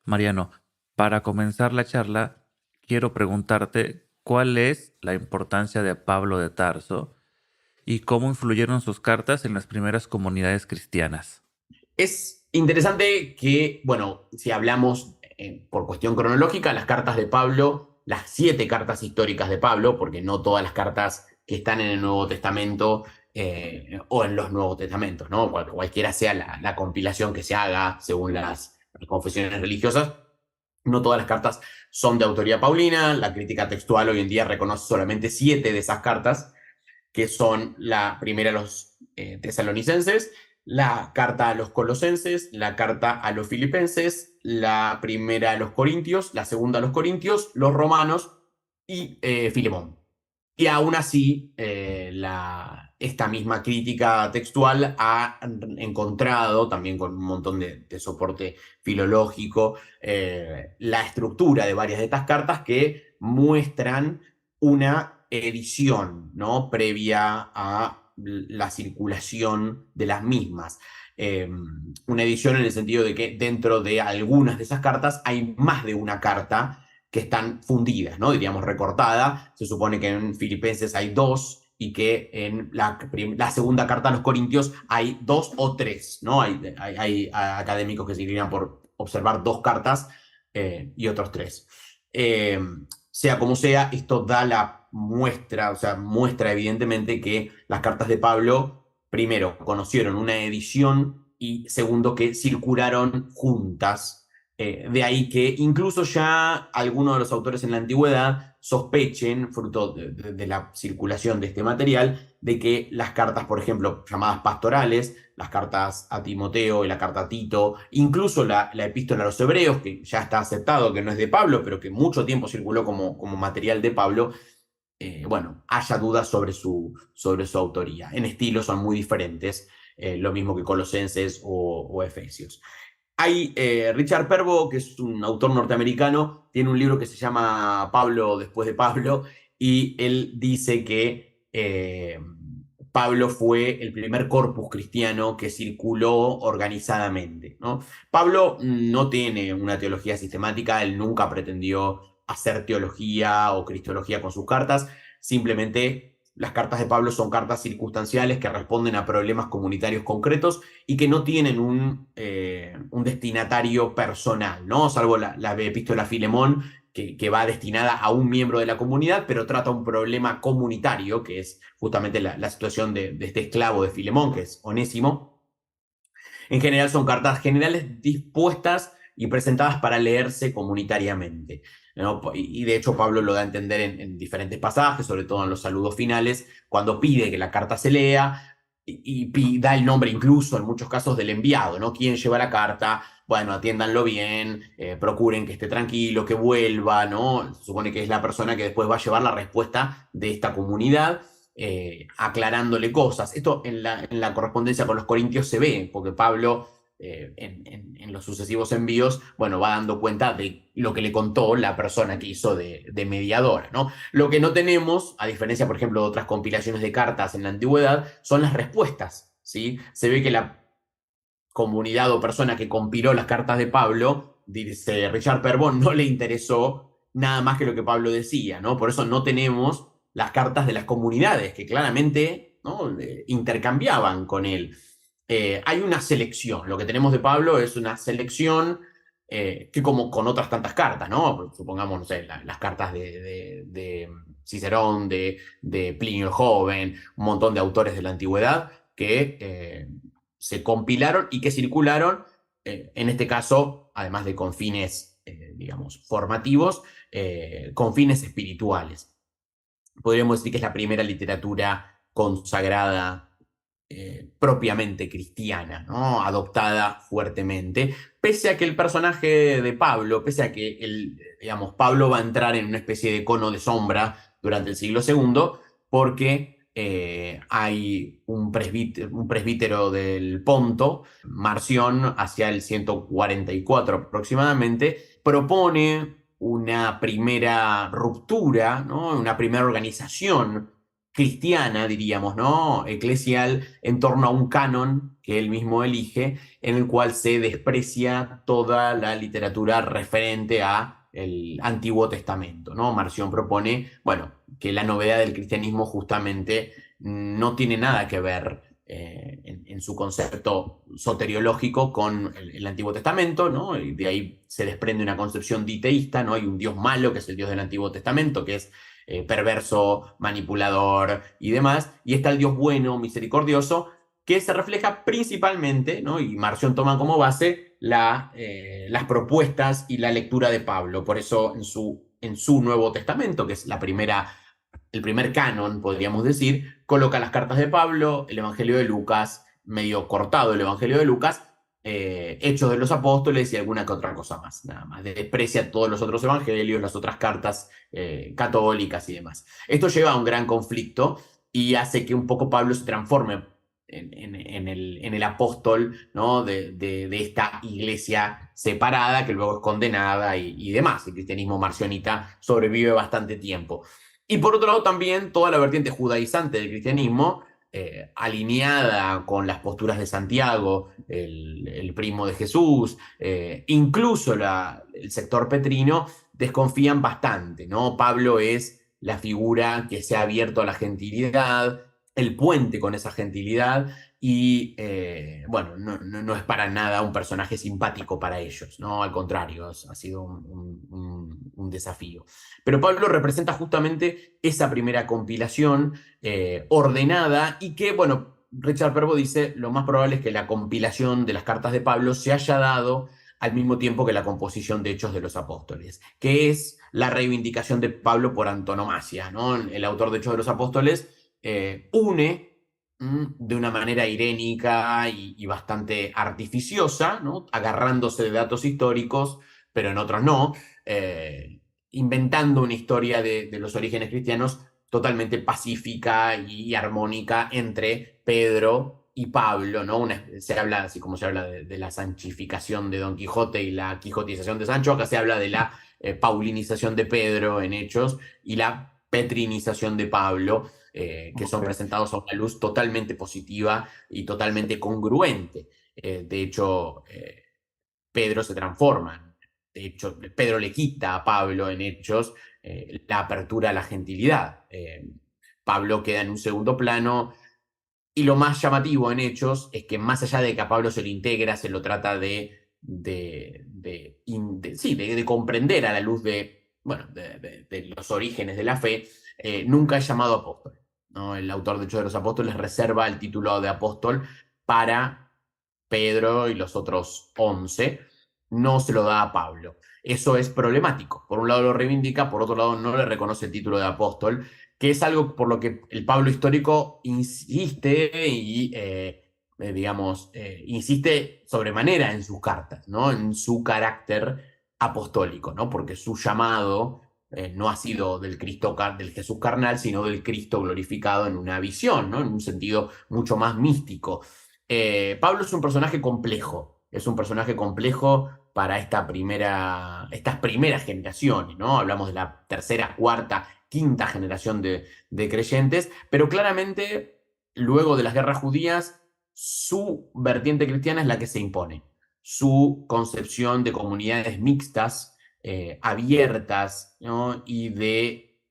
Mariano, para comenzar la charla, quiero preguntarte cuál es la importancia de Pablo de Tarso y cómo influyeron sus cartas en las primeras comunidades cristianas. Es interesante que, bueno, si hablamos por cuestión cronológica, las cartas de Pablo, las 7 cartas históricas de Pablo, porque no todas las cartas que están en el Nuevo Testamento o en los Nuevos Testamentos, ¿no? Cualquiera sea la compilación que se haga según las confesiones religiosas, no todas las cartas son de autoría paulina. La crítica textual hoy en día reconoce solamente 7 de esas cartas, que son la primera a los tesalonicenses, la carta a los colosenses, la carta a los filipenses, la primera a los corintios, la segunda a los corintios, los romanos y Filemón. Y aún así, esta misma crítica textual ha encontrado, también con un montón de soporte filológico, la estructura de varias de estas cartas que muestran una edición, ¿no?, previa a la circulación de las mismas. Una edición en el sentido de que dentro de algunas de esas cartas hay más de una carta que están fundidas, ¿no? Diríamos recortada. Se supone que en Filipenses hay 2 y que en la segunda carta a los Corintios hay 2 o 3, ¿no? Hay académicos que se inclinan por observar 2 cartas y otros 3. Sea como sea, esto da la muestra, o sea, muestra evidentemente que las cartas de Pablo, primero, conocieron una edición y segundo, que circularon juntas. De ahí que incluso ya algunos de los autores en la antigüedad sospechen, fruto de la circulación de este material, de que las cartas, por ejemplo, llamadas pastorales, las cartas a Timoteo y la carta a Tito, incluso la epístola a los hebreos, que ya está aceptado que no es de Pablo, pero que mucho tiempo circuló como material de Pablo, bueno, haya dudas sobre su autoría. En estilo son muy diferentes, lo mismo que Colosenses o Efesios. Hay Richard Pervo, que es un autor norteamericano, tiene un libro que se llama Pablo después de Pablo, y él dice que Pablo fue el primer corpus cristiano que circuló organizadamente, ¿no? Pablo no tiene una teología sistemática, él nunca pretendió hacer teología o cristología con sus cartas, simplemente las cartas de Pablo son cartas circunstanciales que responden a problemas comunitarios concretos y que no tienen un destinatario personal, ¿no? Salvo la epístola a Filemón, que va destinada a un miembro de la comunidad, pero trata un problema comunitario, que es justamente la situación de este esclavo de Filemón, que es Onésimo. En general son cartas generales dispuestas y presentadas para leerse comunitariamente, ¿no? Y de hecho Pablo lo da a entender en diferentes pasajes, sobre todo en los saludos finales, cuando pide que la carta se lea y da el nombre incluso en muchos casos del enviado, ¿no? ¿Quién lleva la carta? Bueno, atiéndanlo bien, procuren que esté tranquilo, que vuelva, ¿no? Se supone que es la persona que después va a llevar la respuesta de esta comunidad, aclarándole cosas. Esto en la correspondencia con los corintios se ve, porque Pablo en los sucesivos envíos, bueno, va dando cuenta de lo que le contó la persona que hizo de mediadora, ¿no? Lo que no tenemos, a diferencia, por ejemplo, de otras compilaciones de cartas en la antigüedad, son las respuestas, ¿sí? Se ve que la comunidad o persona que compiló las cartas de Pablo, dice Richard Perbon, no le interesó nada más que lo que Pablo decía, ¿no? Por eso no tenemos las cartas de las comunidades, que claramente, ¿no?, intercambiaban con él. Hay una selección, lo que tenemos de Pablo es una selección que, como con otras tantas cartas, ¿no? Supongamos, no sé, las cartas de Cicerón, de Plinio el Joven, un montón de autores de la antigüedad que se compilaron y que circularon, en este caso, además de con fines, digamos, formativos, con fines espirituales. Podríamos decir que es la primera literatura consagrada, propiamente cristiana, ¿no?, adoptada fuertemente, pese a que el personaje de Pablo, pese a que digamos, Pablo va a entrar en una especie de cono de sombra durante el siglo segundo, porque hay un presbítero del Ponto, Marción, hacia el 144 aproximadamente, propone una primera ruptura, ¿no?, una primera organización cristiana, diríamos, ¿no? Eclesial, en torno a un canon que él mismo elige, en el cual se desprecia toda la literatura referente a el Antiguo Testamento, ¿no? Marción propone, bueno, que la novedad del cristianismo justamente no tiene nada que ver en su concepto soteriológico con el Antiguo Testamento, ¿no? Y de ahí se desprende una concepción diteísta, ¿no? Hay un Dios malo, que es el Dios del Antiguo Testamento, que es perverso, manipulador y demás, y está el Dios bueno, misericordioso, que se refleja principalmente, ¿no? Y Marción toma como base las propuestas y la lectura de Pablo. Por eso en su Nuevo Testamento, que es el primer canon, podríamos decir, coloca las cartas de Pablo, el Evangelio de Lucas, medio cortado el Evangelio de Lucas, Hechos de los Apóstoles y alguna que otra cosa más, nada más. Desprecia todos los otros evangelios, las otras cartas católicas y demás. Esto lleva a un gran conflicto y hace que un poco Pablo se transforme en el apóstol, ¿no? de esta iglesia separada que luego es condenada y demás. El cristianismo marcionita sobrevive bastante tiempo. Y por otro lado también toda la vertiente judaizante del cristianismo, alineada con las posturas de Santiago, el primo de Jesús, incluso el sector petrino, desconfían bastante, ¿no? Pablo es la figura que se ha abierto a la gentilidad, el puente con esa gentilidad, y bueno, no es para nada un personaje simpático para ellos, ¿no? Al contrario, ha sido un desafío. Pero Pablo representa justamente esa primera compilación ordenada y que, bueno, Richard Perbo dice, lo más probable es que la compilación de las cartas de Pablo se haya dado al mismo tiempo que la composición de Hechos de los Apóstoles, que es la reivindicación de Pablo por antonomasia, ¿no? El autor de Hechos de los Apóstoles une de una manera irénica y bastante artificiosa, ¿no? Agarrándose de datos históricos, pero en otros no, inventando una historia de los orígenes cristianos totalmente pacífica y armónica entre Pedro y Pablo, ¿no? Se habla, así como se habla de la sanchificación de Don Quijote y la quijotización de Sancho, acá se habla de la paulinización de Pedro en Hechos y la petrinización de Pablo, que son Ok. presentados a una luz totalmente positiva y totalmente congruente. De hecho, Pedro se transforma. De hecho, Pedro le quita a Pablo en Hechos la apertura a la gentilidad. Pablo queda en un segundo plano y lo más llamativo en Hechos es que más allá de que a Pablo se lo integra, se lo trata sí, de comprender a la luz bueno, de los orígenes de la fe, nunca es llamado apóstol, ¿no? El autor de Hechos de los Apóstoles reserva el título de apóstol para Pedro y los otros 11, no se lo da a Pablo. Eso es problemático. Por un lado lo reivindica, por otro lado no le reconoce el título de apóstol, que es algo por lo que el Pablo histórico insiste y, digamos, insiste sobremanera en sus cartas, ¿no? En su carácter apostólico, ¿no? Porque su llamado no ha sido del Jesús carnal, sino del Cristo glorificado en una visión, ¿no? En un sentido mucho más místico. Pablo es un personaje complejo, es un personaje complejo para estas primeras generaciones, ¿no? Hablamos de la tercera, cuarta, quinta generación de creyentes, pero claramente luego de las guerras judías, su vertiente cristiana es la que se impone. Su concepción de comunidades mixtas, abiertas, ¿no? Y de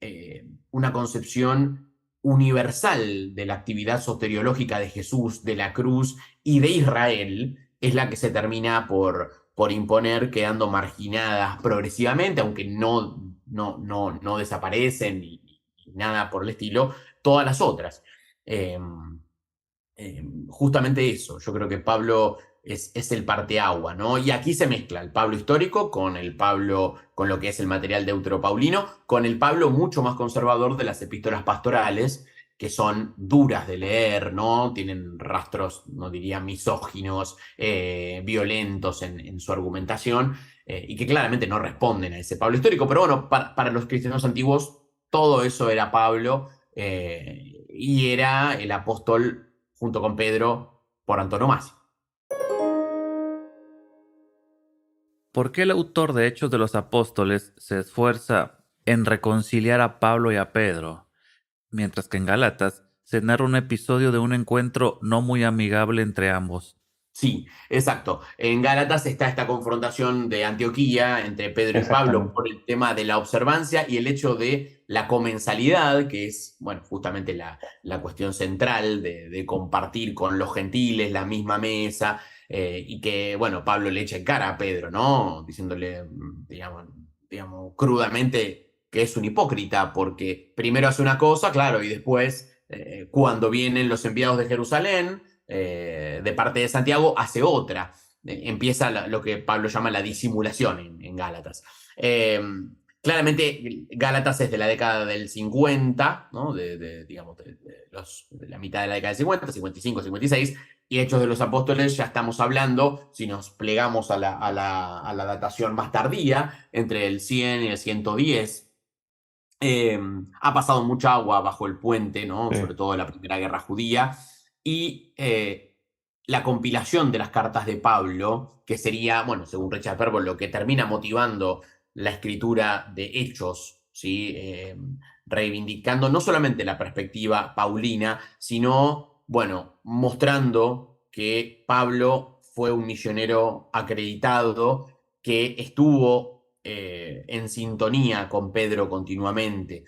una concepción universal de la actividad soteriológica de Jesús, de la cruz y de Israel, es la que se termina por imponer, quedando marginadas progresivamente, aunque no desaparecen ni nada por el estilo, todas las otras. Eh, Justamente eso, yo creo que Pablo es el parteagua, ¿no? Y aquí se mezcla el Pablo histórico con el Pablo, con lo que es el material deuteropaulino, con el Pablo mucho más conservador de las epístolas pastorales, que son duras de leer, ¿no? Tienen rastros, no diría misóginos, violentos en su argumentación, y que claramente no responden a ese Pablo histórico. Pero bueno, para los cristianos antiguos, todo eso era Pablo, y era el apóstol junto con Pedro por antonomasia. ¿Por qué el autor de Hechos de los Apóstoles se esfuerza en reconciliar a Pablo y a Pedro? mientras que en Gálatas se narra un episodio de un encuentro no muy amigable entre ambos. Sí, exacto. En Gálatas está esta confrontación de Antioquía entre Pedro y Pablo Exactamente. por el tema de la observancia y el hecho de la comensalidad, que es, bueno, justamente la cuestión central de compartir con los gentiles la misma mesa, y que, bueno, Pablo le echa en cara a Pedro, ¿no? Diciéndole, digamos, crudamente que es un hipócrita, porque primero hace una cosa, claro, y después, cuando vienen los enviados de Jerusalén, de parte de Santiago, hace otra. Empieza lo que Pablo llama la disimulación en Gálatas. Claramente, Gálatas es de la década del 50, ¿no? Digamos, de la mitad de la década del 50, 55, 56, y Hechos de los Apóstoles ya estamos hablando, si nos plegamos a la datación más tardía, entre el 100 y el 110. Ha pasado mucha agua bajo el puente, ¿no? Sí. Sobre todo en la Primera Guerra Judía, y la compilación de las cartas de Pablo, que sería, bueno, según Richard Verbon, lo que termina motivando la escritura de Hechos, ¿sí? Reivindicando no solamente la perspectiva paulina, sino, bueno, mostrando que Pablo fue un misionero acreditado que estuvo en sintonía con Pedro continuamente.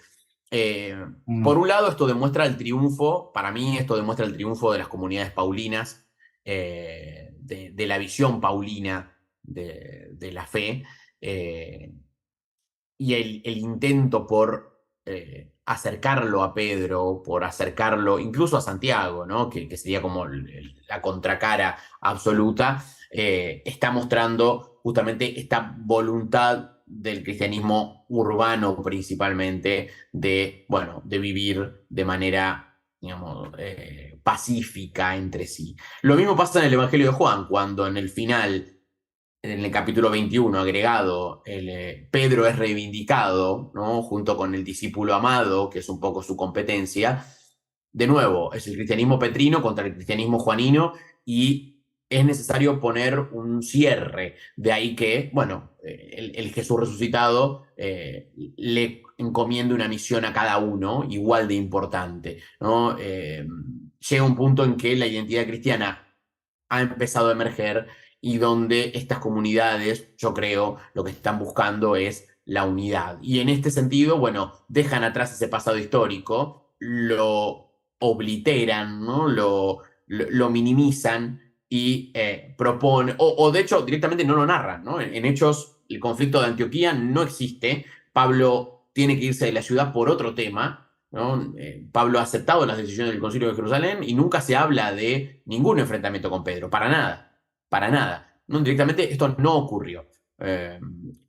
Eh, por Mm, un lado, esto demuestra el triunfo, para mí esto demuestra el triunfo de las comunidades paulinas, de la visión paulina de la fe, eh, y el intento por acercarlo a Pedro, por acercarlo incluso a Santiago, ¿no? Que sería como la contracara absoluta, está mostrando justamente esta voluntad del cristianismo urbano principalmente de, bueno, de vivir de manera, digamos, pacífica entre sí. Lo mismo pasa en el Evangelio de Juan, cuando en el final, en el capítulo 21 agregado, Pedro es reivindicado, ¿no? Junto con el discípulo amado, que es un poco su competencia. De nuevo, es el cristianismo petrino contra el cristianismo juanino, y es necesario poner un cierre. De ahí que, bueno, el Jesús resucitado le encomienda una misión a cada uno igual de importante, ¿no? Llega un punto en que la identidad cristiana ha empezado a emerger, y donde estas comunidades, yo creo, lo que están buscando es la unidad. Y en este sentido, bueno, dejan atrás ese pasado histórico, lo obliteran, ¿no? Lo minimizan y proponen, o de hecho directamente no lo narran, ¿no? En Hechos, el conflicto de Antioquía no existe. Pablo tiene que irse de la ciudad por otro tema, ¿no? Pablo ha aceptado las decisiones del Concilio de Jerusalén y nunca se habla de ningún enfrentamiento con Pedro, para nada, para nada. No, directamente esto no ocurrió. Eh,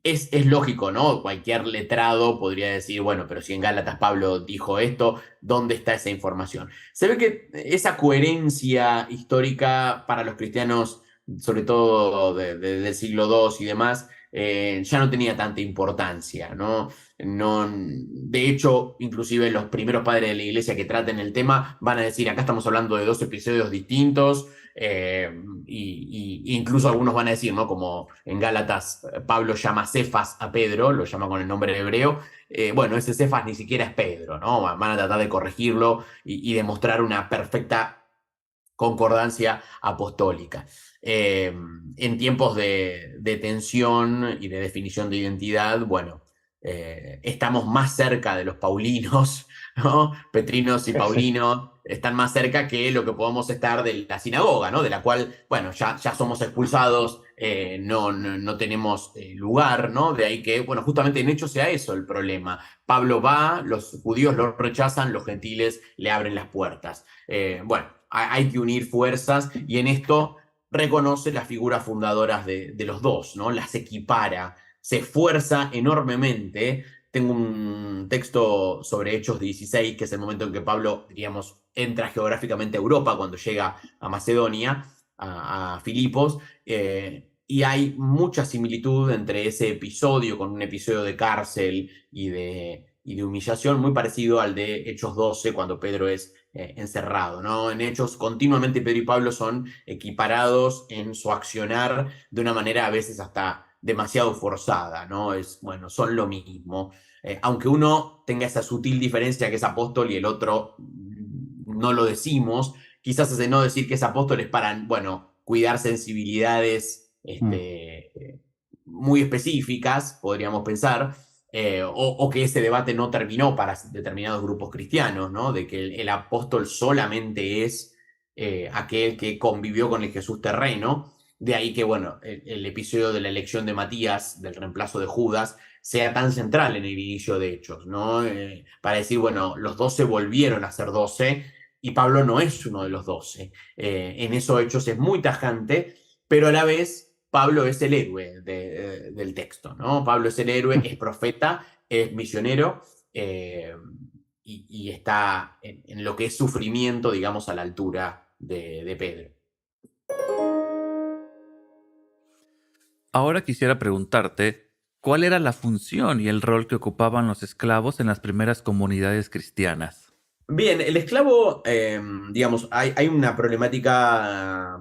es lógico, ¿no? Cualquier letrado podría decir, bueno, pero si en Gálatas Pablo dijo esto, ¿dónde está esa información? Se ve que esa coherencia histórica para los cristianos, sobre todo del siglo II y demás, ya no tenía tanta importancia, ¿no? No, de hecho, inclusive los primeros padres de la iglesia que traten el tema van a decir, acá estamos hablando de dos episodios distintos, y incluso algunos van a decir, ¿no? Como en Gálatas Pablo llama Cefas a Pedro, lo llama con el nombre hebreo, bueno, ese Cefas ni siquiera es Pedro, ¿no? Van a tratar de corregirlo y demostrar una perfecta concordancia apostólica. En tiempos de tensión y de definición de identidad, bueno, estamos más cerca de los paulinos, ¿no? Petrinos y sí. paulinos están más cerca que lo que podemos estar de la sinagoga, ¿no? De la cual, bueno, ya somos expulsados, no tenemos lugar, ¿no? De ahí que, bueno, justamente en Hechos sea eso el problema. Pablo va, los judíos lo rechazan, los gentiles le abren las puertas. Bueno, hay que unir fuerzas, y en esto reconoce las figuras fundadoras de los dos, ¿no? Las equipara, se esfuerza enormemente. Tengo un texto sobre Hechos 16, que es el momento en que Pablo, diríamos, entra geográficamente a Europa cuando llega a Macedonia, a Filipos, y hay mucha similitud entre ese episodio con un episodio de cárcel y de humillación muy parecido al de Hechos 12, cuando Pedro es encerrado, ¿no? En Hechos, continuamente Pedro y Pablo son equiparados en su accionar de una manera a veces hasta demasiado forzada, ¿no? Bueno, son lo mismo. Aunque uno tenga esa sutil diferencia que es apóstol y el otro no lo decimos, quizás ese no decir que es apóstol es para, bueno, cuidar sensibilidades Mm. muy específicas, podríamos pensar, o que ese debate no terminó para determinados grupos cristianos, ¿no? De que el apóstol solamente es aquel que convivió con el Jesús terreno. De ahí que, bueno, el episodio de la elección de Matías, del reemplazo de Judas, sea tan central en el inicio de Hechos, ¿no? Para decir, bueno, los 12 volvieron a ser 12 y Pablo no es uno de los 12. En eso Hechos es muy tajante, pero a la vez Pablo es el héroe del texto, ¿no? Pablo es el héroe, es profeta, es misionero y está en lo que es sufrimiento, digamos, a la altura de Pedro. Ahora quisiera preguntarte, ¿cuál era la función y el rol que ocupaban los esclavos en las primeras comunidades cristianas? Bien, el esclavo, digamos, hay una problemática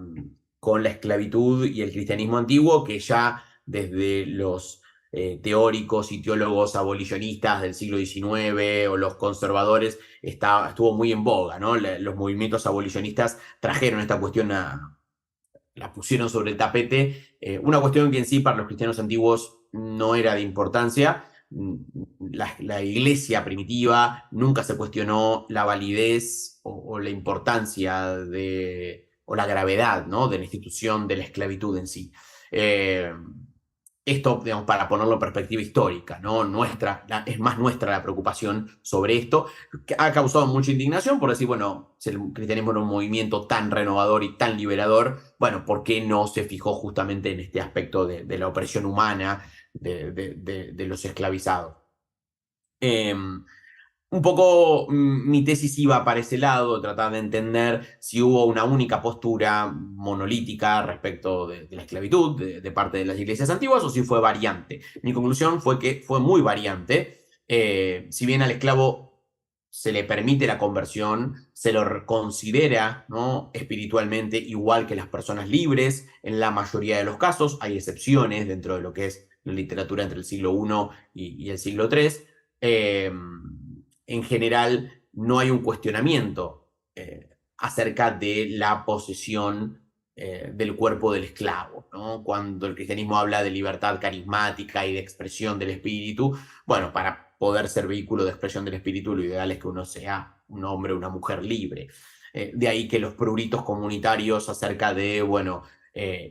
con la esclavitud y el cristianismo antiguo que ya desde los teóricos y teólogos abolicionistas del siglo XIX o los conservadores estuvo muy en boga, ¿no? Los movimientos abolicionistas trajeron esta cuestión la pusieron sobre el tapete, una cuestión que en sí para los cristianos antiguos no era de importancia. La iglesia primitiva nunca se cuestionó la validez o la importancia o la gravedad, ¿no? De la institución de la esclavitud en sí. Eh, Esto, digamos, para ponerlo en perspectiva histórica, ¿no? Es más nuestra la preocupación sobre esto, que ha causado mucha indignación por decir, bueno, si el cristianismo era un movimiento tan renovador y tan liberador, bueno, ¿por qué no se fijó justamente en este aspecto de la opresión humana de los esclavizados? Eh, un poco mi tesis iba para ese lado, tratar de entender si hubo una única postura monolítica respecto de la esclavitud de parte de las iglesias antiguas o si fue variante. Mi conclusión fue que fue muy variante. Si bien al esclavo se le permite la conversión, se lo considera, ¿no?, espiritualmente igual que las personas libres en la mayoría de los casos. Hay excepciones dentro de lo que es la literatura entre el siglo I y el siglo III. En general no hay un cuestionamiento acerca de la posesión del cuerpo del esclavo, ¿no? Cuando el cristianismo habla de libertad carismática y de expresión del espíritu, bueno, para poder ser vehículo de expresión del espíritu, lo ideal es que uno sea un hombre o una mujer libre. De ahí que los pruritos comunitarios acerca de, bueno,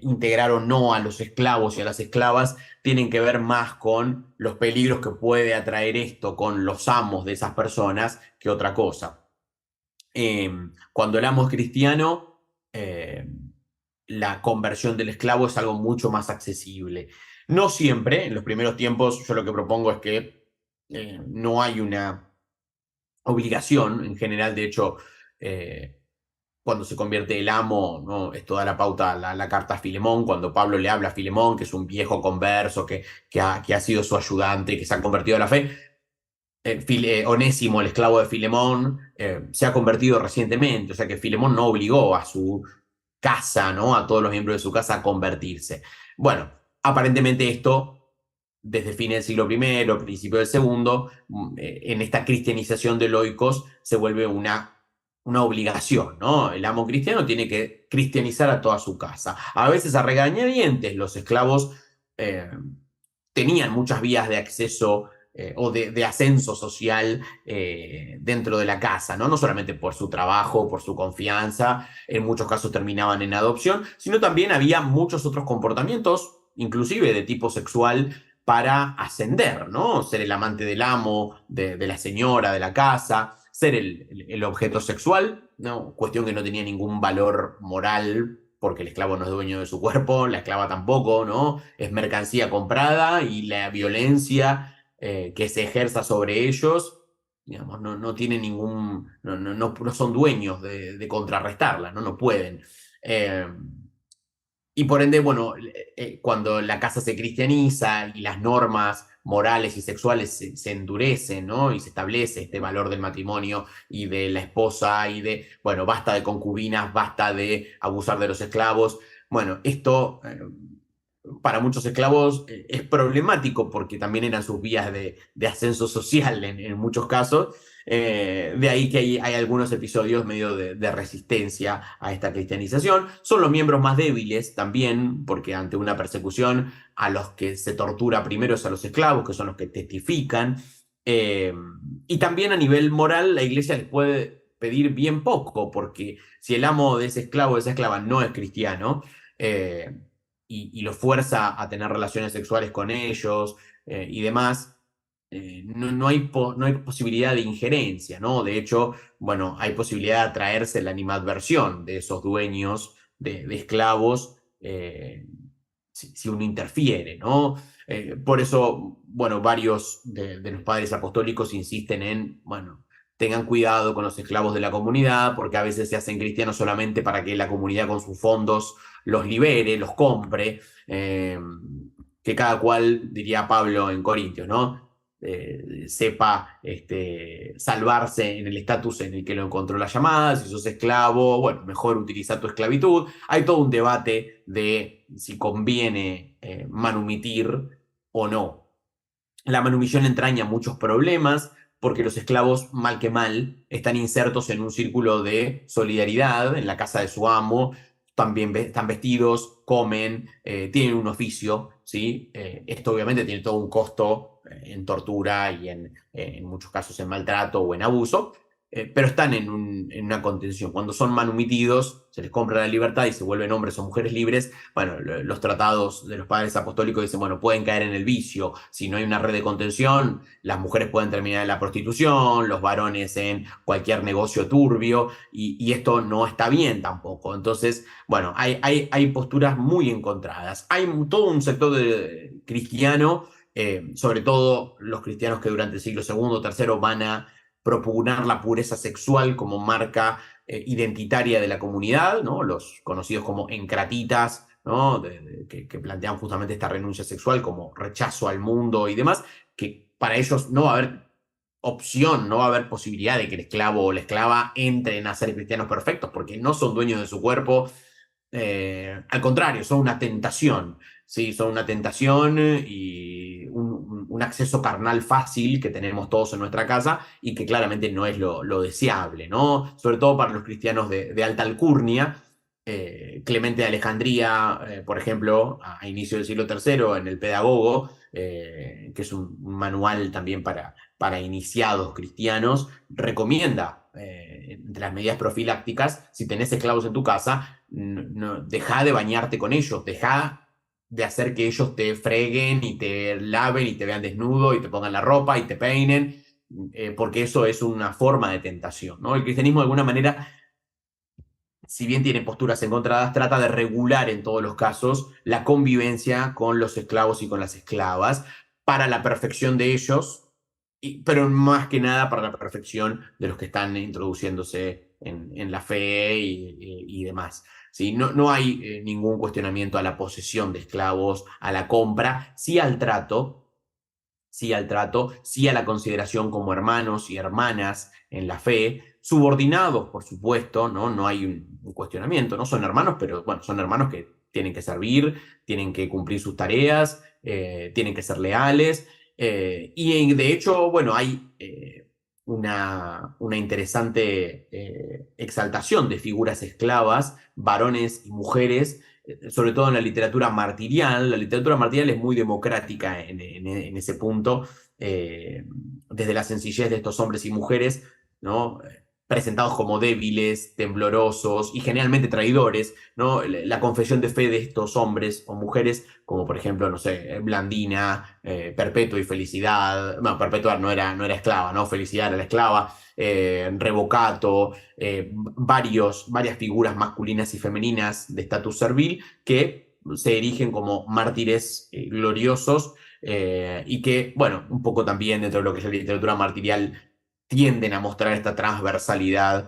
integrar o no a los esclavos y a las esclavas tienen que ver más con los peligros que puede atraer esto con los amos de esas personas que otra cosa. Cuando el amo es cristiano, la conversión del esclavo es algo mucho más accesible. No siempre, en los primeros tiempos, yo lo que propongo es que no hay una obligación, en general, de hecho, cuando se convierte el amo, ¿no? Esto da la pauta a la carta a Filemón, cuando Pablo le habla a Filemón, que es un viejo converso, que ha sido su ayudante, que se ha convertido a la fe. Onésimo, el esclavo de Filemón, se ha convertido recientemente, o sea que Filemón no obligó a su casa, ¿no?, a todos los miembros de su casa a convertirse. Bueno, aparentemente esto, desde fines del siglo I, principio del segundo, en esta cristianización de Loicos, se vuelve una obligación, ¿no? El amo cristiano tiene que cristianizar a toda su casa. A veces a regañadientes los esclavos tenían muchas vías de acceso o de ascenso social dentro de la casa, ¿no? No solamente por su trabajo, por su confianza, en muchos casos terminaban en adopción, sino también había muchos otros comportamientos, inclusive de tipo sexual, para ascender, ¿no? Ser el amante del amo, de la señora, de la casa, ser el objeto sexual, ¿no? Cuestión que no tenía ningún valor moral porque el esclavo no es dueño de su cuerpo, la esclava tampoco, ¿no? Es mercancía comprada y la violencia que se ejerza sobre ellos, digamos, no tiene ningún, no son dueños de contrarrestarla, ¿no? No pueden. Y por ende, bueno, cuando la casa se cristianiza y las normas morales y sexuales se endurecen, ¿no? Y se establece este valor del matrimonio y de la esposa y de, bueno, basta de concubinas, basta de abusar de los esclavos. Bueno, esto para muchos esclavos es problemático porque también eran sus vías de ascenso social en muchos casos. De ahí que hay algunos episodios medio de resistencia a esta cristianización. Son los miembros más débiles también, porque ante una persecución a los que se tortura primero es a los esclavos, que son los que testifican. Eh, y también a nivel moral la iglesia les puede pedir bien poco, porque si el amo de ese esclavo o de esa esclava no es cristiano, eh, y lo fuerza a tener relaciones sexuales con ellos y demás, no hay posibilidad de injerencia, ¿no? De hecho, bueno, hay posibilidad de atraerse la animadversión de esos dueños de esclavos si uno interfiere, ¿no? Por eso, bueno, varios de los padres apostólicos insisten en, bueno, tengan cuidado con los esclavos de la comunidad, porque a veces se hacen cristianos solamente para que la comunidad con sus fondos los libere, los compre, que cada cual, diría Pablo en Corintios, ¿no? Sepa salvarse en el estatus en el que lo encontró la llamada, si sos esclavo, bueno, mejor utilizar tu esclavitud. Hay todo un debate de si conviene manumitir o no. La manumisión entraña muchos problemas porque los esclavos, mal que mal, están insertos en un círculo de solidaridad en la casa de su amo, también están vestidos, comen, tienen un oficio, ¿sí? Esto obviamente tiene todo un costo en tortura y en muchos casos en maltrato o en abuso, pero están en una contención. Cuando son manumitidos, se les compra la libertad y se vuelven hombres o mujeres libres. Bueno, los tratados de los padres apostólicos dicen, bueno, pueden caer en el vicio. Si no hay una red de contención, las mujeres pueden terminar en la prostitución, los varones en cualquier negocio turbio, y esto no está bien tampoco. Entonces, bueno, hay posturas muy encontradas. Hay todo un sector cristiano, sobre todo los cristianos que durante el siglo segundo o tercero van a propugnar la pureza sexual como marca identitaria de la comunidad, ¿no? Los conocidos como encratitas, ¿no? Que plantean justamente esta renuncia sexual como rechazo al mundo y demás, que para ellos no va a haber opción, no va a haber posibilidad de que el esclavo o la esclava entren a ser cristianos perfectos, porque no son dueños de su cuerpo, al contrario, son una tentación, ¿sí? Son una tentación y un acceso carnal fácil que tenemos todos en nuestra casa y que claramente no es lo deseable, ¿no? Sobre todo para los cristianos de alta alcurnia. Clemente de Alejandría, por ejemplo, a inicio del siglo III, en el Pedagogo, que es un manual también para iniciados cristianos, recomienda, entre las medidas profilácticas, si tenés esclavos en tu casa, deja de bañarte con ellos, deja de hacer que ellos te freguen y te laven y te vean desnudo y te pongan la ropa y te peinen, porque eso es una forma de tentación, ¿no? El cristianismo de alguna manera, si bien tiene posturas encontradas, trata de regular en todos los casos la convivencia con los esclavos y con las esclavas para la perfección de ellos, pero más que nada para la perfección de los que están introduciéndose en la fe y demás. ¿Sí? No hay ningún cuestionamiento a la posesión de esclavos, a la compra, sí al trato, sí a la consideración como hermanos y hermanas en la fe, subordinados, por supuesto, ¿no? No hay un cuestionamiento, no son hermanos, pero bueno, son hermanos que tienen que servir, tienen que cumplir sus tareas, tienen que ser leales, y de hecho, bueno, hay una interesante exaltación de figuras esclavas, varones y mujeres, sobre todo en la literatura martirial. La literatura martirial es muy democrática en ese punto, desde la sencillez de estos hombres y mujeres, ¿no? Presentados como débiles, temblorosos y generalmente traidores, ¿no? La confesión de fe de estos hombres o mujeres, como por ejemplo, no sé, Blandina, Perpetua y Felicidad, bueno, Perpetua no era esclava, ¿no? Felicidad era la esclava, Revocato, varias figuras masculinas y femeninas de estatus servil que se erigen como mártires gloriosos, y que, bueno, un poco también dentro de lo que es la literatura martirial tienden a mostrar esta transversalidad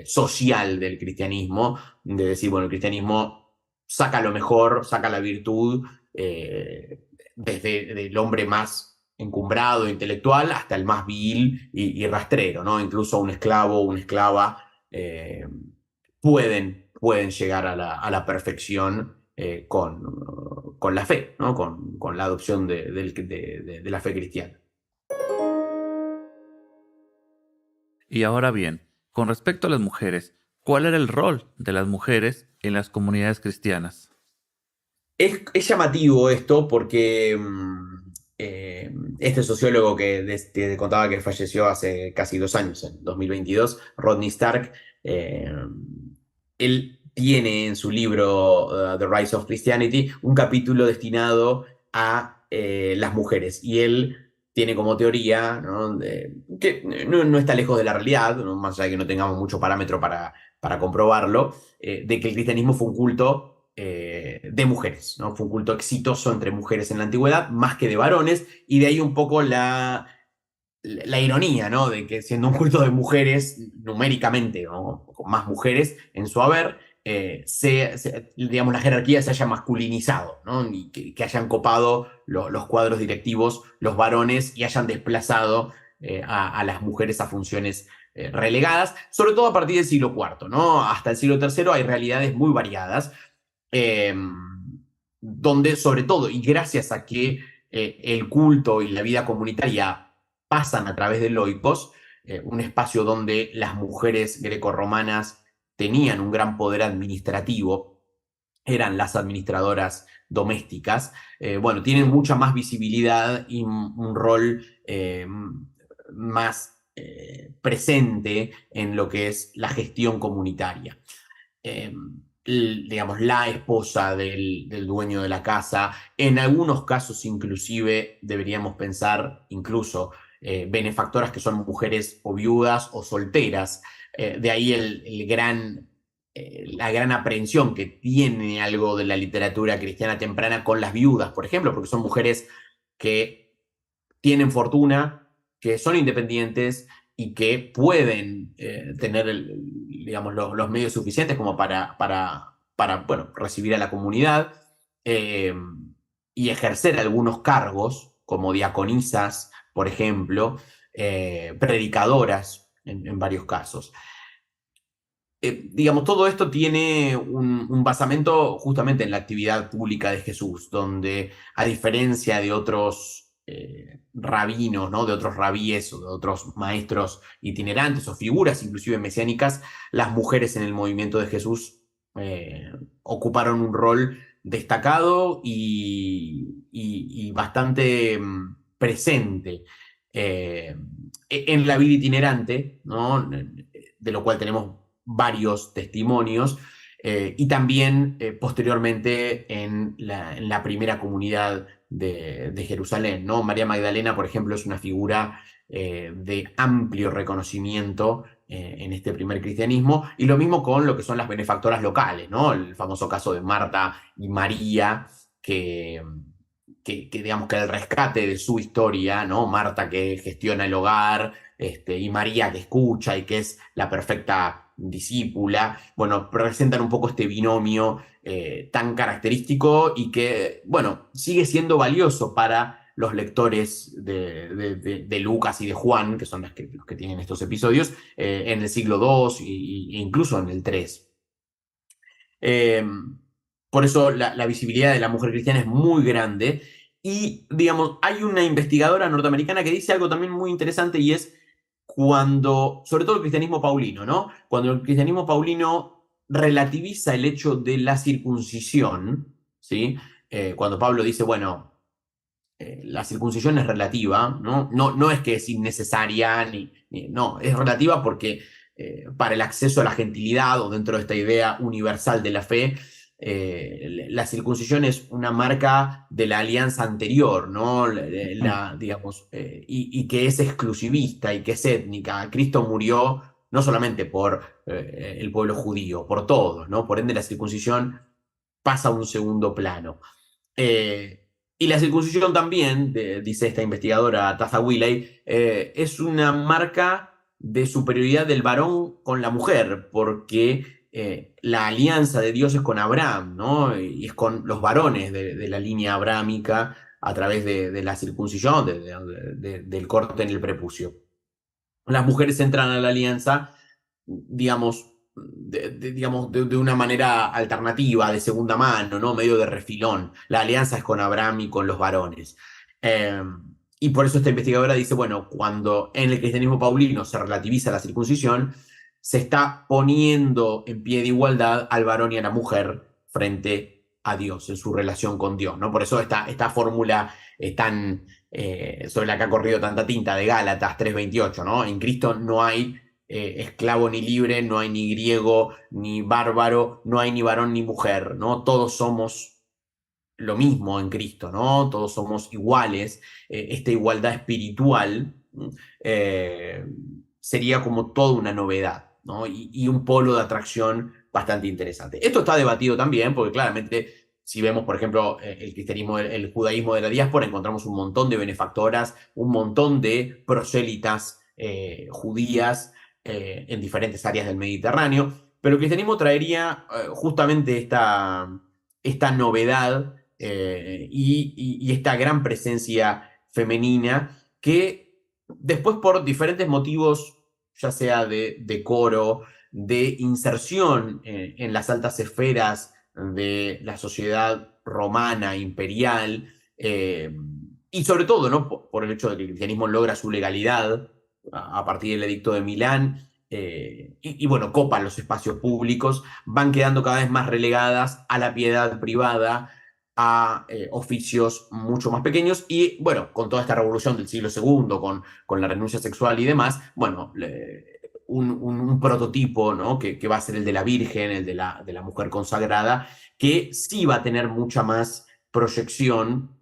social del cristianismo, de decir, bueno, el cristianismo saca lo mejor, saca la virtud, desde el hombre más encumbrado, intelectual, hasta el más vil y rastrero, ¿no? Incluso un esclavo o una esclava pueden llegar a la perfección con la fe, ¿no? Con la adopción de la fe cristiana. Y ahora bien, con respecto a las mujeres, ¿cuál era el rol de las mujeres en las comunidades cristianas? Es llamativo esto porque este sociólogo que te contaba que falleció hace casi 2 años, en 2022, Rodney Stark, eh, él tiene en su libro The Rise of Christianity un capítulo destinado a las mujeres. Y él tiene como teoría, ¿no? Que no está lejos de la realidad, ¿no? Más allá de que no tengamos mucho parámetro para comprobarlo, de que el cristianismo fue un culto de mujeres, ¿no? Fue un culto exitoso entre mujeres en la antigüedad, más que de varones, y de ahí un poco la ironía, ¿no? De que siendo un culto de mujeres, numéricamente, ¿no? Con más mujeres en su haber, digamos, la jerarquía se haya masculinizado, ¿no? Y que hayan copado los cuadros directivos, los varones, y hayan desplazado a las mujeres a funciones relegadas, sobre todo a partir del siglo IV, ¿no? Hasta el siglo III hay realidades muy variadas, eh, donde sobre todo, y gracias a que el culto y la vida comunitaria pasan a través del Oikos, un espacio donde las mujeres grecorromanas tenían un gran poder administrativo, eran las administradoras domésticas, bueno, tienen mucha más visibilidad y un rol más presente en lo que es la gestión comunitaria. Eh, digamos, la esposa del dueño de la casa. En algunos casos, inclusive, deberíamos pensar incluso benefactoras que son mujeres o viudas o solteras. De ahí la gran aprehensión que tiene algo de la literatura cristiana temprana con las viudas, por ejemplo, porque son mujeres que tienen fortuna, que son independientes y que pueden tener digamos, los medios suficientes como para bueno, recibir a la comunidad eh, y ejercer algunos cargos, como diaconisas, por ejemplo, predicadoras en varios casos. Digamos, todo esto tiene un basamento justamente en la actividad pública de Jesús, donde a diferencia de otros rabinos, ¿no? De otros rabíes o de otros maestros itinerantes o figuras inclusive mesiánicas, las mujeres en el movimiento de Jesús ocuparon un rol destacado y bastante presente en la vida itinerante, ¿no? De lo cual tenemos varios testimonios, y también posteriormente en la primera comunidad de Jerusalén, ¿no? María Magdalena, por ejemplo, es una figura de amplio reconocimiento en este primer cristianismo, y lo mismo con lo que son las benefactoras locales, ¿no? El famoso caso de Marta y María, digamos que el rescate de su historia, ¿no? Marta que gestiona el hogar, y María que escucha y que es la perfecta discípula, bueno, presentan un poco este binomio tan característico y que, bueno, sigue siendo valioso para los lectores de Lucas y de Juan, que son los que tienen estos episodios, en el siglo II e incluso en el III. Eh, por eso la visibilidad de la mujer cristiana es muy grande. Y, digamos, hay una investigadora norteamericana que dice algo también muy interesante, y es cuando, sobre todo el cristianismo paulino, ¿no? Cuando el cristianismo paulino relativiza el hecho de la circuncisión, ¿sí? Cuando Pablo dice, bueno, la circuncisión es relativa, ¿no? No es que es innecesaria, no, es relativa porque para el acceso a la gentilidad o dentro de esta idea universal de la fe, la circuncisión es una marca de la alianza anterior, ¿no? Digamos, y que es exclusivista y que es étnica. Cristo murió no solamente por el pueblo judío, por todos, ¿no? Por ende, la circuncisión pasa a un segundo plano. Y la circuncisión también, dice esta investigadora Taza Willey, es una marca de superioridad del varón con la mujer, porque la alianza de Dios es con Abraham, ¿no? Y es con los varones de la línea abrámica a través de la circuncisión, del corte en el prepucio. Las mujeres entran a la alianza, digamos, digamos, de una manera alternativa, de segunda mano, ¿no? Medio de refilón. La alianza es con Abraham y con los varones. Eh, y por eso esta investigadora dice, bueno, cuando en el cristianismo paulino se relativiza la circuncisión, se está poniendo en pie de igualdad al varón y a la mujer frente a Dios, en su relación con Dios, ¿no? Por eso esta fórmula tan, sobre la que ha corrido tanta tinta de Gálatas 3:28, ¿no? En Cristo no hay esclavo ni libre, no hay ni griego ni bárbaro, no hay ni varón ni mujer, ¿no? Todos somos lo mismo en Cristo, ¿no? Todos somos iguales. Esta igualdad espiritual eh, sería como toda una novedad, ¿no? Y un polo de atracción bastante interesante. Esto está debatido también porque claramente si vemos, por ejemplo, el cristianismo, el judaísmo de la diáspora, encontramos un montón de benefactoras, un montón de prosélitas judías en diferentes áreas del Mediterráneo, pero el cristianismo traería justamente esta novedad y esta gran presencia femenina que después por diferentes motivos, ya sea de decoro, de inserción en las altas esferas de la sociedad romana, imperial, y sobre todo, ¿no? Por el hecho de que el cristianismo logra su legalidad a partir del Edicto de Milán, y bueno, copan los espacios públicos, van quedando cada vez más relegadas a la piedad privada, a oficios mucho más pequeños y bueno, con toda esta revolución del siglo segundo, con la renuncia sexual y demás, bueno, un prototipo, ¿no? Que va a ser el de la Virgen, el de la mujer consagrada, que sí va a tener mucha más proyección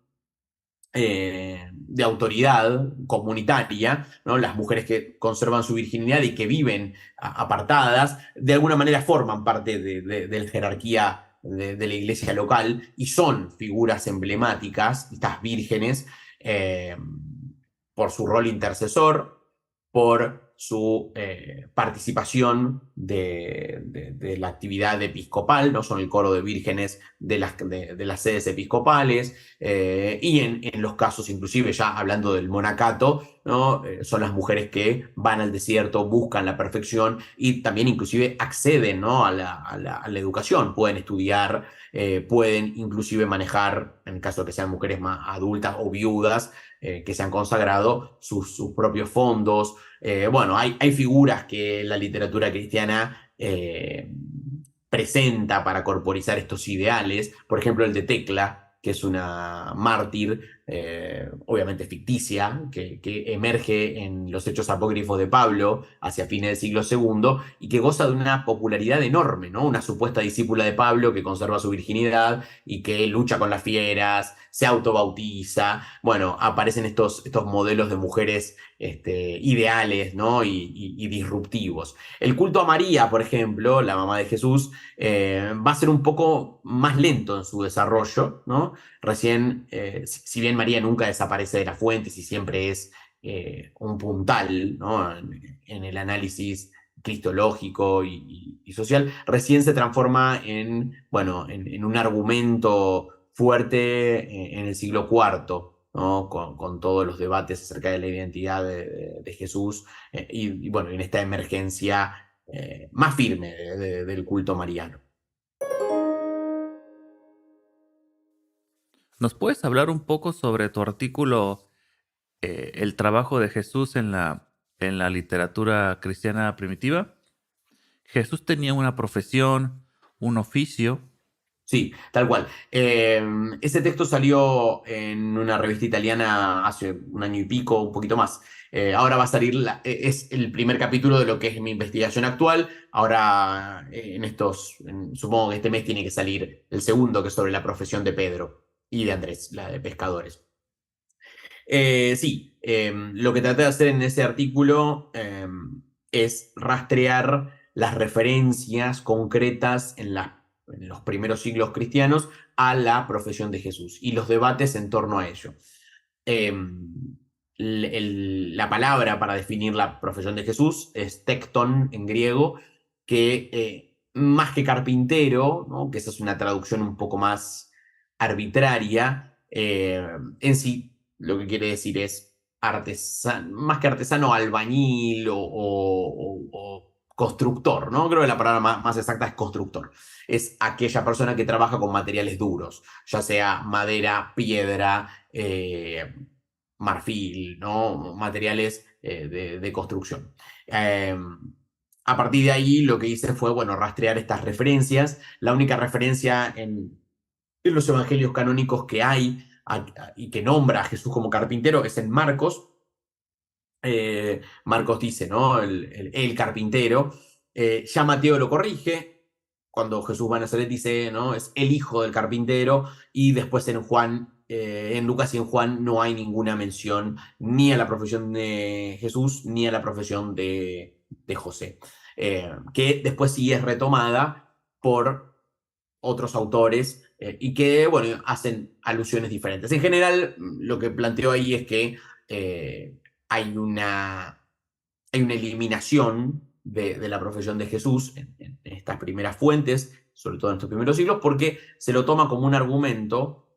de autoridad comunitaria, ¿no? Las mujeres que conservan su virginidad y que viven apartadas, de alguna manera forman parte de la jerarquía de la iglesia local y son figuras emblemáticas, estas vírgenes, eh, por su rol intercesor, por su participación de la actividad episcopal, no son el coro de vírgenes de las sedes episcopales, y en los casos, inclusive ya hablando del monacato, ¿no? Son las mujeres que van al desierto, buscan la perfección y también inclusive acceden, ¿no? a la educación, pueden estudiar, pueden inclusive manejar, en el caso de que sean mujeres más adultas o viudas, que se han consagrado sus propios fondos. Bueno, hay figuras que la literatura cristiana presenta para corporizar estos ideales. Por ejemplo, el de Tecla, que es una mártir, obviamente ficticia, que emerge en los hechos apócrifos de Pablo hacia fines del siglo segundo y que goza de una popularidad enorme, ¿no? Una supuesta discípula de Pablo que conserva su virginidad y que lucha con las fieras, se autobautiza. Bueno, aparecen estos modelos de mujeres ideales, ¿no? Y disruptivos. El culto a María, por ejemplo, la mamá de Jesús, va a ser un poco más lento en su desarrollo, ¿no? Recién, si bien María nunca desaparece de las fuentes y siempre es un puntal, ¿no? En el análisis cristológico y social, recién se transforma bueno, en un argumento fuerte en el siglo IV, ¿no? Con todos los debates acerca de la identidad de Jesús, bueno, en esta emergencia más firme del culto mariano. ¿Nos puedes hablar un poco sobre tu artículo, El trabajo de Jesús en la literatura cristiana primitiva? Jesús tenía una profesión, un oficio. Sí, tal cual. Ese texto salió en una revista italiana hace un año y pico, un poquito más. Ahora va a salir, es el primer capítulo de lo que es mi investigación actual. Ahora, supongo que este mes tiene que salir el segundo, que es sobre la profesión de Pedro y de Andrés, la de pescadores. Sí, lo que traté de hacer en ese artículo es rastrear las referencias concretas en los primeros siglos cristianos a la profesión de Jesús y los debates en torno a ello. Eh, la palabra para definir la profesión de Jesús es tecton en griego, que más que carpintero, ¿no? Que esa es una traducción un poco más arbitraria, en sí lo que quiere decir es artesano, más que artesano, albañil o constructor, ¿no? Creo que la palabra más exacta es constructor. Es aquella persona que trabaja con materiales duros, ya sea madera, piedra, marfil, ¿no? Materiales de construcción. Eh, a partir de ahí lo que hice fue, bueno, rastrear estas referencias. La única referencia en los evangelios canónicos que hay y que nombra a Jesús como carpintero es en Marcos. Marcos dice, ¿no? El carpintero. Ya Mateo lo corrige. Cuando Jesús va a Nazaret dice, ¿no? Es el hijo del carpintero. Y después en Juan, en Lucas y en Juan no hay ninguna mención ni a la profesión de Jesús ni a la profesión de José. Que después sí es retomada por otros autores y que, bueno, hacen alusiones diferentes. En general, lo que planteo ahí es que hay hay una eliminación de la profesión de Jesús en estas primeras fuentes, sobre todo en estos primeros siglos, porque se lo toma como un argumento,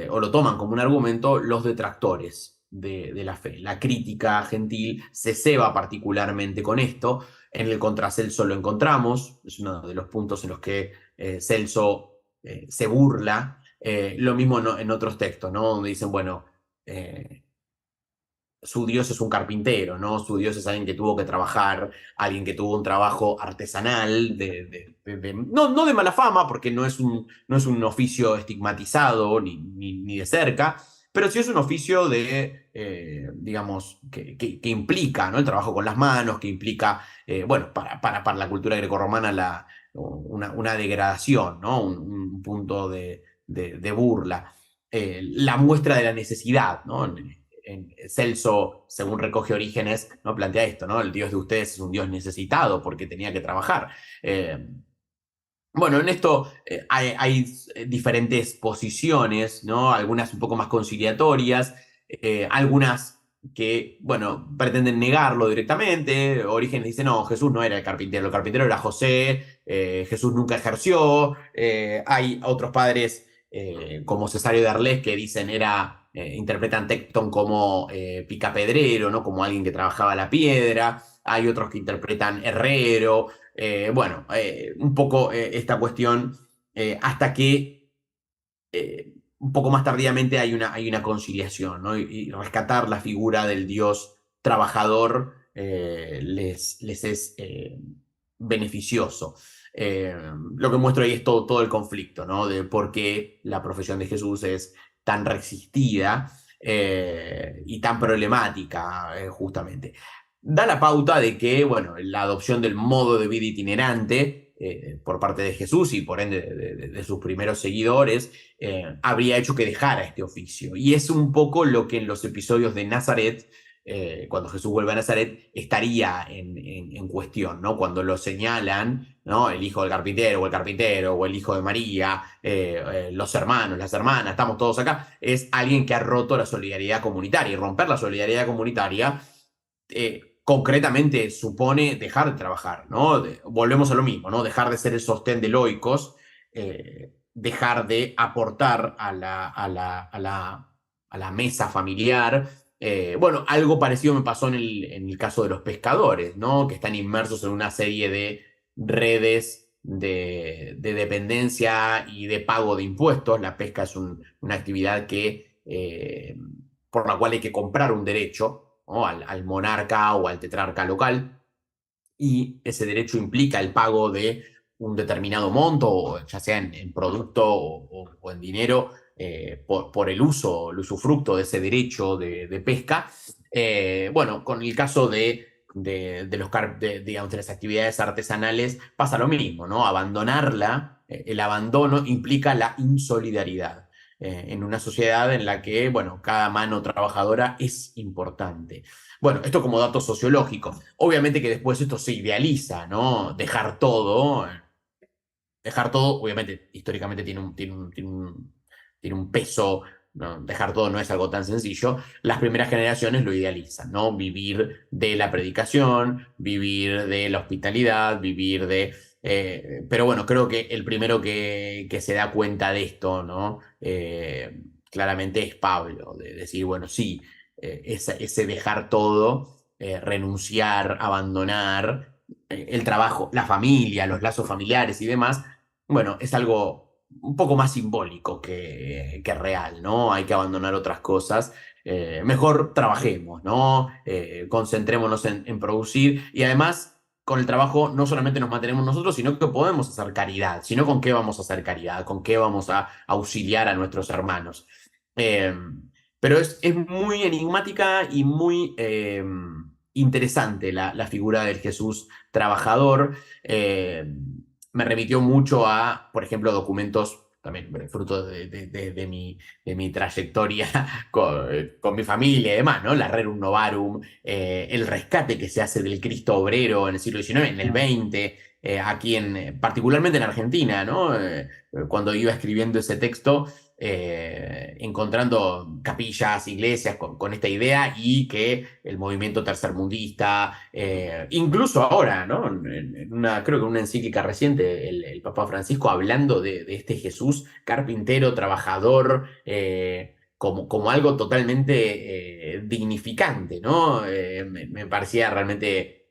o lo toman como un argumento los detractores de la fe. La crítica gentil se ceba particularmente con esto. En el Contra Celso lo encontramos, es uno de los puntos en los que Celso se burla. Lo mismo en otros textos, ¿no? Donde dicen, bueno, su Dios es un carpintero, ¿no? Su Dios es alguien que tuvo que trabajar, alguien que tuvo un trabajo artesanal, no de mala fama, porque no es un oficio estigmatizado ni de cerca, pero sí es un oficio digamos, que implica, ¿no? El trabajo con las manos, que implica, bueno, para la cultura grecorromana una degradación, ¿no? Un punto de burla. La muestra de la necesidad, ¿no? Celso, según recoge Orígenes, ¿no? Plantea esto, ¿no? El Dios de ustedes es un Dios necesitado porque tenía que trabajar. Bueno, en esto hay diferentes posiciones, ¿no? Algunas un poco más conciliatorias, algunas que, bueno, pretenden negarlo directamente. Orígenes dice, no, Jesús no era el carpintero era José, Jesús nunca ejerció. Hay otros padres como Cesario de Arles que dicen interpretan Tecton como picapedrero, ¿no? Como alguien que trabajaba la piedra. Hay otros que interpretan herrero. Bueno, un poco esta cuestión hasta que un poco más tardíamente hay una conciliación, ¿no? Y rescatar la figura del Dios trabajador les es beneficioso. Lo que muestro ahí es todo el conflicto, ¿no? De por qué la profesión de Jesús es tan resistida y tan problemática, justamente. Da la pauta de que, bueno, la adopción del modo de vida itinerante por parte de Jesús y por ende de sus primeros seguidores habría hecho que dejara este oficio. Y es un poco lo que en los episodios de Nazaret, cuando Jesús vuelve a Nazaret, estaría en cuestión, ¿no? Cuando lo señalan, ¿no? El hijo del carpintero, o el hijo de María, los hermanos, las hermanas, estamos todos acá, es alguien que ha roto la solidaridad comunitaria. Y romper la solidaridad comunitaria concretamente supone dejar de trabajar, ¿no? Volvemos a lo mismo, ¿no? Dejar de ser el sostén de loicos, dejar de aportar a la mesa familiar. Bueno, algo parecido me pasó en el caso de los pescadores, ¿no? Que están inmersos en una serie de redes de dependencia y de pago de impuestos. La pesca es una actividad por la cual hay que comprar un derecho, ¿no? Al monarca o al tetrarca local, y ese derecho implica el pago de un determinado monto, ya sea en producto o en dinero, por el el usufructo de ese derecho de pesca. Bueno, con el caso digamos, de las actividades artesanales pasa lo mismo, ¿no? Abandonarla, el abandono implica la insolidaridad en una sociedad en la que, bueno, cada mano trabajadora es importante. Bueno, esto como dato sociológico. Obviamente que después esto se idealiza, ¿no? Dejar todo, obviamente, históricamente tiene un peso, ¿no? Dejar todo no es algo tan sencillo. Las primeras generaciones lo idealizan, ¿no? Vivir de la predicación, vivir de la hospitalidad, vivir de... pero bueno, creo que el primero que se da cuenta de esto, ¿no? Claramente es Pablo, de decir, bueno, sí, ese dejar todo, renunciar, abandonar, el trabajo, la familia, los lazos familiares y demás, bueno, es algo un poco más simbólico que real, ¿no? Hay que abandonar otras cosas. Mejor trabajemos, ¿no? Concentrémonos en producir y además con el trabajo no solamente nos mantenemos nosotros, sino que podemos hacer caridad. Sino con qué vamos a hacer caridad, con qué vamos a auxiliar a nuestros hermanos. Eh, pero es muy enigmática y muy interesante la figura del Jesús trabajador. Me remitió mucho a, por ejemplo, documentos, también fruto de mi trayectoria con mi familia y demás, ¿no? La Rerum Novarum, el rescate que se hace del Cristo obrero en el siglo XIX, en el XX, aquí particularmente en Argentina, ¿no? Cuando iba escribiendo ese texto, encontrando capillas, iglesias con esta idea y que el movimiento tercermundista, incluso ahora, ¿no? Creo que en una encíclica reciente, el Papa Francisco hablando de este Jesús carpintero, trabajador, como algo totalmente dignificante, ¿no? Me parecía realmente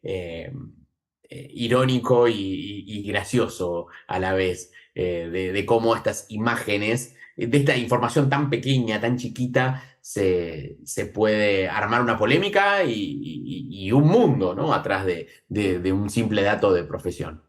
irónico y gracioso a la vez, de cómo estas imágenes, de esta información tan pequeña, tan chiquita, se puede armar una polémica y un mundo, ¿no? Atrás de un simple dato de profesión.